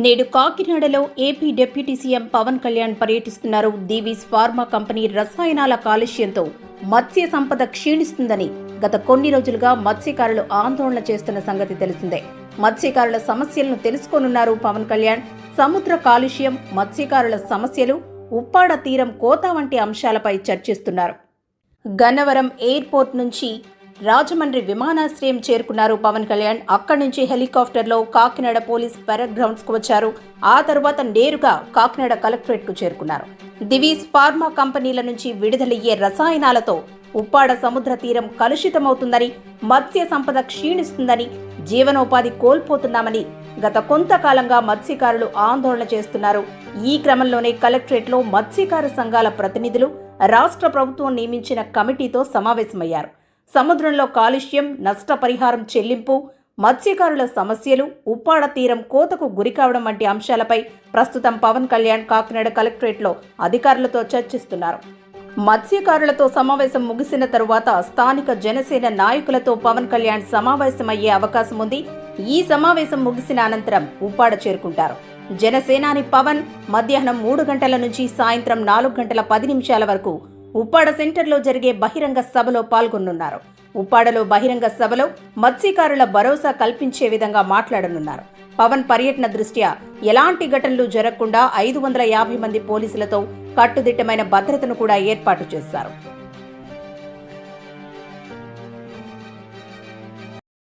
నేడు కాకినాడలో AP deputy CM Pawan Kalyan పర్యటిస్తున్నారు. దివీస్ ఫార్మా కంపెనీ రసాయనాల కాలుష్యంతో మత్స్య సంపద క్షీణిస్తుందని గత కొన్ని రోజులుగా మత్స్యకారులు ఆందోళన చేస్తున్న సంగతి తెలిసిందే. మత్స్యకారుల సమస్యలను తెలుసుకోనున్నారు పవన్ కళ్యాణ్. సముద్ర కాలుష్యం, మత్స్యకారుల సమస్యలు, ఉప్పాడ తీరం కోత వంటి అంశాలపై చర్చిస్తున్నారు. గన్నవరం ఎయిర్పోర్ట్ నుంచి రాజమండ్రి విమానాశ్రయం చేరుకున్నారు పవన్ కళ్యాణ్. అక్కడి నుంచి హెలికాప్టర్లో కాకినాడ పోలీస్ పెరేడ్ గ్రౌండ్స్ కు వచ్చారు. ఆ తర్వాత నేరుగా కాకినాడ కలెక్టరేట్ కు చేరుకున్నారు. దివీస్ ఫార్మా కంపెనీల నుంచి విడుదలయ్యే రసాయనాలతో ఉప్పాడ సముద్ర తీరం కలుషితమవుతుందని, మత్స్య సంపద క్షీణిస్తుందని, జీవనోపాధి కోల్పోతున్నామని గత కొంతకాలంగా మత్స్యకారులు ఆందోళన చేస్తున్నారు. ఈ క్రమంలోనే కలెక్టరేట్లో మత్స్యకార సంఘాల ప్రతినిధులు రాష్ట్ర ప్రభుత్వం నియమించిన కమిటీతో సమావేశమయ్యారు. సముద్రంలో కాలుష్యం, నష్టపరిహారం చెల్లింపు, మత్స్యకారుల సమస్యలు, ఉప్పాడ తీరం కోతకు గురికావడం వంటి అంశాలపై ప్రస్తుతం పవన్ కళ్యాణ్ కాకినాడ కలెక్టరేట్లో అధికారులతో చర్చిస్తున్నారు. మత్స్యకారులతో సమావేశం ముగిసిన తరువాత స్థానిక జనసేన నాయకులతో పవన్ కళ్యాణ్ సమావేశమయ్యే అవకాశం ఉంది. ఈ సమావేశం ముగిసిన అనంతరం ఉప్పాడ చేరుకుంటారు. జనసేనాని పవన్ మధ్యాహ్నం 3 గంటల నుంచి సాయంత్రం 4 గంటల 10 నిమిషాల వరకు ఉప్పాడ సెంటర్లో జరిగే బహిరంగ సభలో పాల్గొనున్నారు. ఉప్పాడలో బహిరంగ సభలో మత్స్యకారుల భరోసా కల్పించే విధంగా మాట్లాడనున్నారు. పవన్ పర్యటన దృష్ట్యా ఎలాంటి ఘటనలు జరగకుండా 550 మంది పోలీసులతో కట్టుదిట్టమైన భద్రతను కూడా ఏర్పాటు చేశారు.